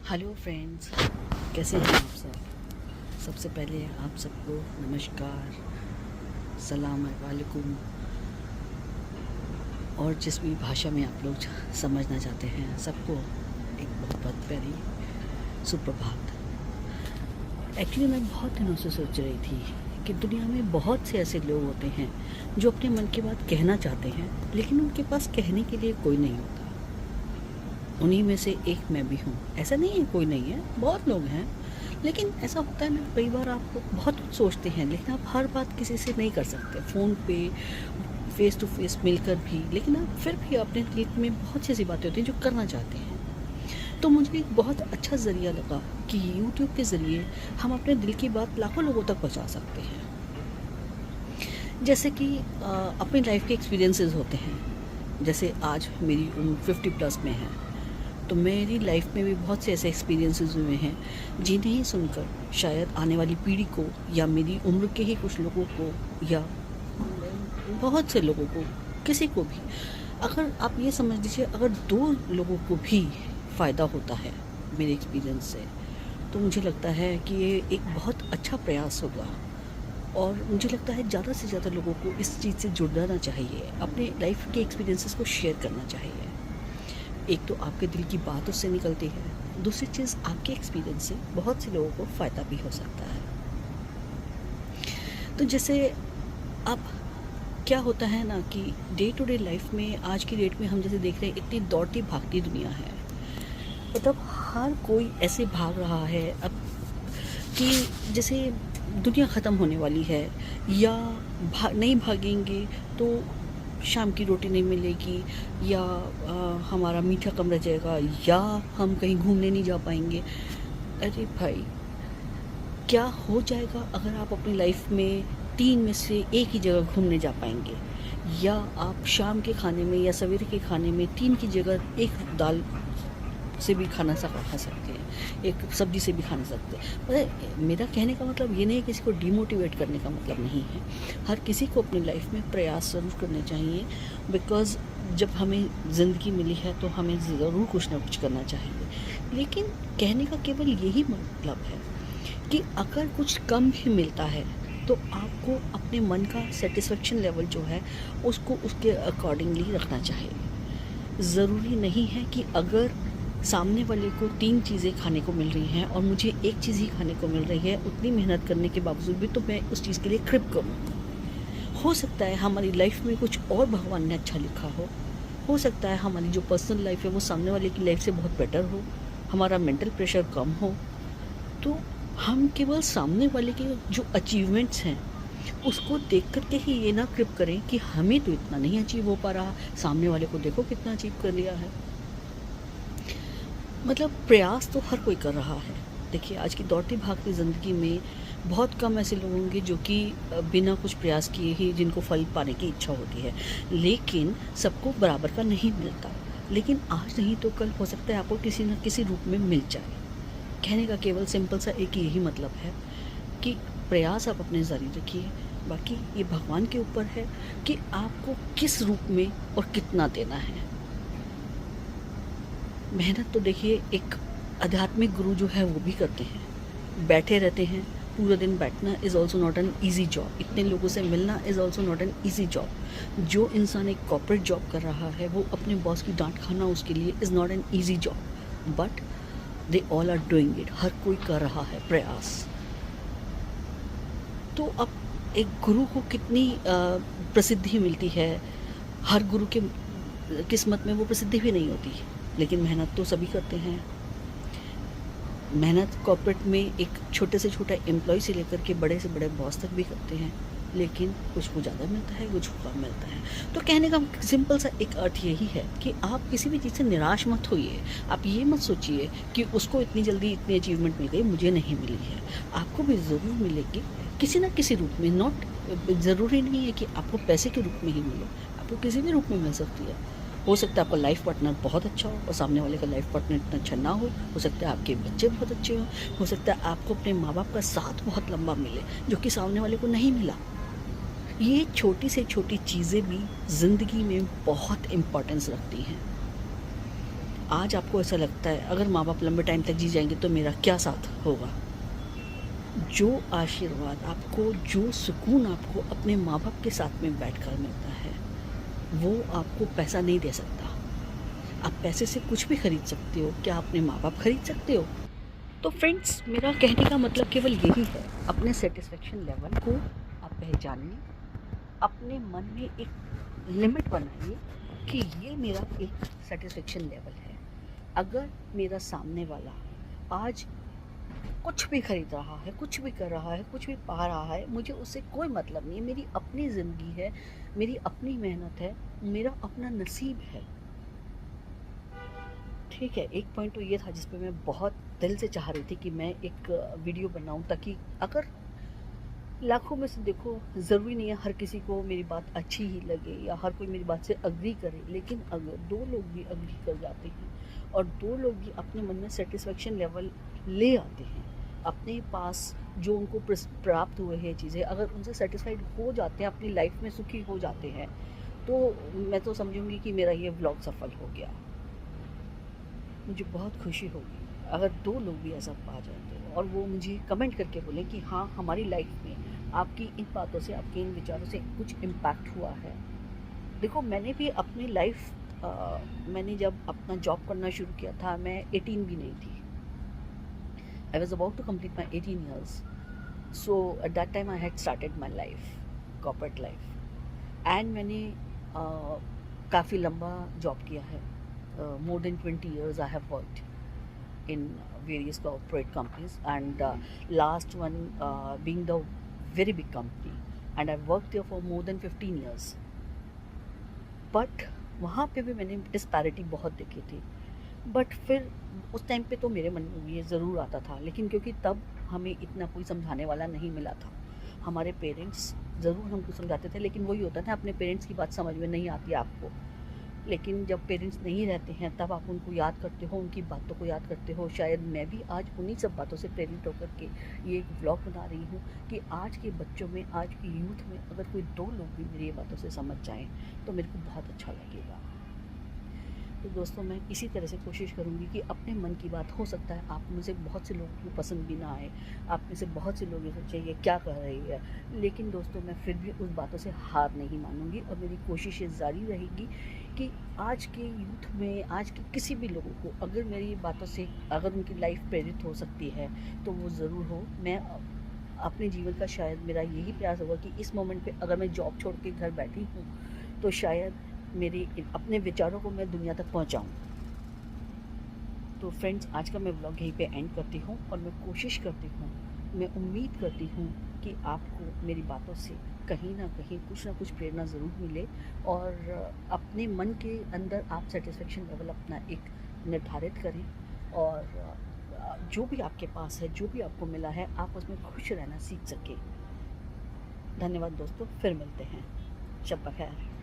Hello friends, कैसे हैं आप सब। सबसे पहले आप सबको नमस्कार, सलाम वालेकुम। और जिस भी भाषा में आप लोग समझना चाहते हैं, सबको एक बहुत बहुत प्यारी सुप्रभात। एक्चुअली मैं बहुत दिनों से सोच रही थी कि दुनिया में बहुत से ऐसे लोग होते हैं जो अपने मन की बात कहना चाहते हैं, लेकिन उनके पास कहने के लिए कोई नहीं होता। उन्हीं में से एक मैं भी हूँ। ऐसा नहीं है कोई नहीं है, बहुत लोग हैं। लेकिन ऐसा होता है ना, कई बार आप बहुत कुछ सोचते हैं लेकिन आप हर बात किसी से नहीं कर सकते, फ़ोन पे फेस टू फेस मिलकर भी। लेकिन आप फिर भी अपने दिल में बहुत सी ऐसी बातें होती हैं जो करना चाहते हैं। तो मुझे एक बहुत अच्छा ज़रिया लगा कि यूट्यूब के ज़रिए हम अपने दिल की बात लाखों लोगों तक पहुँचा सकते हैं। जैसे कि अपनी लाइफ के एक्सपीरियंसेस होते हैं। जैसे आज मेरी उम्र 50+ में है, तो मेरी लाइफ में भी बहुत से ऐसे एक्सपीरियंसेस हुए हैं जिन्हें ही सुनकर शायद आने वाली पीढ़ी को या मेरी उम्र के ही कुछ लोगों को या बहुत से लोगों को, किसी को भी, अगर आप ये समझ लीजिए, अगर 2 लोगों को भी फ़ायदा होता है मेरे एक्सपीरियंस से, तो मुझे लगता है कि ये एक बहुत अच्छा प्रयास होगा। और मुझे लगता है ज़्यादा से ज़्यादा लोगों को इस चीज़ से जुड़ना चाहिए, अपने लाइफ के एक्सपीरियंसेस को शेयर करना चाहिए। एक तो आपके दिल की बात उससे निकलती है, दूसरी चीज़ आपके एक्सपीरियंस से बहुत से लोगों को फ़ायदा भी हो सकता है। तो जैसे अब क्या होता है ना कि डे टू डे लाइफ में, आज की डेट में हम जैसे देख रहे हैं, इतनी दौड़ती भागती दुनिया है। मतलब हर कोई ऐसे भाग रहा है अब कि जैसे दुनिया ख़त्म होने वाली है, या नहीं भागेंगे तो शाम की रोटी नहीं मिलेगी, या हमारा मीठा कम रह जाएगा, या हम कहीं घूमने नहीं जा पाएंगे। अरे भाई, क्या हो जाएगा अगर आप अपनी लाइफ में 3 में से एक ही जगह घूमने जा पाएंगे, या आप शाम के खाने में या सवेरे के खाने में 3 की जगह एक दाल से भी खाना खा सकते हैं, एक सब्ज़ी से भी खा सकते हैं। मतलब मेरा कहने का मतलब ये नहीं है किसी को डिमोटिवेट करने का मतलब नहीं है। हर किसी को अपनी लाइफ में प्रयास ज़रूर करने चाहिए, बिकॉज़ जब हमें ज़िंदगी मिली है तो हमें ज़रूर कुछ ना कुछ करना चाहिए। लेकिन कहने का केवल यही मतलब है कि अगर कुछ कम भी मिलता है तो आपको अपने मन का सेटिस्फेक्शन लेवल जो है उसको उसके अकॉर्डिंगली रखना चाहिए। ज़रूरी नहीं है कि अगर सामने वाले को 3 चीज़ें खाने को मिल रही हैं और मुझे एक चीज़ ही खाने को मिल रही है, उतनी मेहनत करने के बावजूद भी तो मैं उस चीज़ के लिए कृप करूँ। हो सकता है हमारी लाइफ में कुछ और भगवान ने अच्छा लिखा हो सकता है हमारी जो पर्सनल लाइफ है वो सामने वाले की लाइफ से बहुत बेटर हो, हमारा मेंटल प्रेशर कम हो। तो हम केवल सामने वाले के जो अचीवमेंट्स हैं उसको देख कर के ही ये ना कृप करें कि हमें तो इतना नहीं अचीव हो पा रहा, सामने वाले को देखो कितना अचीव कर लिया है। मतलब प्रयास तो हर कोई कर रहा है। देखिए, आज की दौड़ती भागती ज़िंदगी में बहुत कम ऐसे लोग होंगे जो कि बिना कुछ प्रयास किए ही जिनको फल पाने की इच्छा होती है, लेकिन सबको बराबर का नहीं मिलता। लेकिन आज नहीं तो कल हो सकता है आपको किसी न किसी रूप में मिल जाए। कहने का केवल सिंपल सा एक यही मतलब है कि प्रयास आप अपने जारी रखिए। बाकी ये भगवान के ऊपर है कि आपको किस रूप में और कितना देना है। मेहनत तो देखिए एक आध्यात्मिक गुरु जो है वो भी करते हैं, बैठे रहते हैं पूरा दिन। बैठना is also not an easy job, इतने लोगों से मिलना is also not an easy job. जो इंसान एक कॉर्पोरेट जॉब कर रहा है वो अपने बॉस की डांट खाना उसके लिए is not an easy job, but they all are doing it. हर कोई कर रहा है प्रयास। तो अब एक गुरु को कितनी प्रसिद्धि मिलती है, हर गुरु के किस्मत में वो प्रसिद्धि भी नहीं होती, लेकिन मेहनत तो सभी करते हैं। मेहनत कॉर्पोरेट में एक छोटे से छोटा एम्प्लॉय से लेकर के बड़े से बड़े बॉस तक भी करते हैं, लेकिन कुछ को ज़्यादा मिलता है, कुछ को कम मिलता है। तो कहने का सिंपल सा एक अर्थ यही है कि आप किसी भी चीज़ से निराश मत होइए। आप ये मत सोचिए कि उसको इतनी जल्दी इतनी अचीवमेंट मिल गई, मुझे नहीं मिली है। आपको भी ज़रूर मिलेगी किसी न किसी रूप में। नॉट ज़रूरी नहीं है कि आपको पैसे के रूप में ही मिले, आपको किसी भी रूप में मिल सकती है। हो सकता है आपका लाइफ पार्टनर बहुत अच्छा हो और सामने वाले का लाइफ पार्टनर इतना अच्छा ना हो सकता है आपके बच्चे बहुत अच्छे हो सकता है आपको अपने माँ बाप का साथ बहुत लंबा मिले जो कि सामने वाले को नहीं मिला। ये छोटी से छोटी चीज़ें भी ज़िंदगी में बहुत इम्पोर्टेंस रखती हैं। आज आपको ऐसा लगता है अगर माँ बाप लंबे टाइम तक जी जाएंगे तो मेरा क्या साथ होगा। जो आशीर्वाद आपको, जो सुकून आपको अपने माँ बाप के साथ में बैठकर मिलता है, वो आपको पैसा नहीं दे सकता। आप पैसे से कुछ भी खरीद सकते हो, क्या अपने माँ बाप खरीद सकते हो? तो फ्रेंड्स, मेरा कहने का मतलब केवल यही है, अपने सेटिस्फेक्शन लेवल को आप पहचानिए, अपने मन में एक लिमिट बनाइए कि ये मेरा एक सेटिस्फेक्शन लेवल है। अगर मेरा सामने वाला आज कुछ भी खरीद रहा है, कुछ भी कर रहा है, कुछ भी पा रहा है, मुझे उससे कोई मतलब नहीं है। मेरी अपनी ज़िंदगी है, मेरी अपनी मेहनत है, मेरा अपना नसीब है। ठीक है, एक पॉइंट तो ये था जिस पे मैं बहुत दिल से चाह रही थी कि मैं एक वीडियो बनाऊं, ताकि अगर लाखों में से देखो, ज़रूरी नहीं है हर किसी को मेरी बात अच्छी ही लगे या हर कोई मेरी बात से अग्री करे, लेकिन अगर दो लोग भी अग्री कर जाते हैं और दो लोग भी अपने मन में सेटिस्फेक्शन लेवल ले आते हैं, अपने पास जो उनको प्राप्त हुए हैं चीज़ें, अगर उनसे सेटिस्फाइड हो जाते हैं, अपनी लाइफ में सुखी हो जाते हैं, तो मैं तो समझूंगी कि मेरा ये व्लॉग सफल हो गया। मुझे बहुत खुशी होगी अगर दो लोग भी ऐसा पा जाए तो, और वो मुझे कमेंट करके बोलें कि हाँ, हमारी लाइफ में आपकी इन बातों से, आपके इन विचारों से कुछ इम्पैक्ट हुआ है। देखो, मैंने भी अपनी लाइफ मैंने जब अपना जॉब करना शुरू किया था, मैं 18 भी नहीं थी। I was about to complete my 18 years. So at that time I had started my life, corporate life. And मैंने काफ़ी लंबा जॉब किया है। More than 20 years I have worked in various corporate companies, and last one being the very big company, and I've worked there for more than 15 years. But वहाँ पे भी मैंने disparity बहुत देखी थी। बट फिर उस टाइम पे तो मेरे मन में ये ज़रूर आता था, लेकिन क्योंकि तब हमें इतना कोई समझाने वाला नहीं मिला था। हमारे पेरेंट्स ज़रूर हमको समझाते थे, लेकिन वही होता था, अपने पेरेंट्स की बात समझ में नहीं आती आपको। लेकिन जब पेरेंट्स नहीं रहते हैं तब आप उनको याद करते हो, उनकी बातों को याद करते हो। शायद मैं भी आज उन्हीं सब बातों से प्रेरित होकर के ये एक व्लॉग बना रही हूँ कि आज के बच्चों में, आज की यूथ में अगर कोई दो लोग भी मेरी ये बातों से समझ जाएं तो मेरे को बहुत अच्छा लगेगा। तो दोस्तों, मैं इसी तरह से कोशिश करूँगी कि अपने मन की बात, हो सकता है आप में से बहुत से लोगों को पसंद भी ना आए, आप में से बहुत से लोग ये सोचें ये क्या कर रही है, लेकिन दोस्तों मैं फिर भी उस बातों से हार नहीं मानूंगी और मेरी कोशिशें जारी रहेगी कि आज के यूथ में, आज के किसी भी लोगों को अगर मेरी बातों से, अगर उनकी लाइफ प्रेरित हो सकती है तो वो ज़रूर हो। मैं अपने जीवन का शायद मेरा यही प्रयास होगा कि इस मोमेंट पे अगर मैं जॉब छोड़ के घर बैठी हूँ तो शायद मेरे अपने विचारों को मैं दुनिया तक पहुँचाऊँ। तो फ्रेंड्स, आज का मैं व्लॉग यहीं पे एंड करती हूँ और मैं कोशिश करती हूँ, मैं उम्मीद करती हूँ कि आपको मेरी बातों से कहीं ना कहीं कुछ ना कुछ प्रेरणा ज़रूर मिले और अपने मन के अंदर आप सेटिस्फेक्शन लेवल अपना एक निर्धारित करें और जो भी आपके पास है, जो भी आपको मिला है, आप उसमें खुश रहना सीख सकें। धन्यवाद दोस्तों, फिर मिलते हैं। शब बखैर।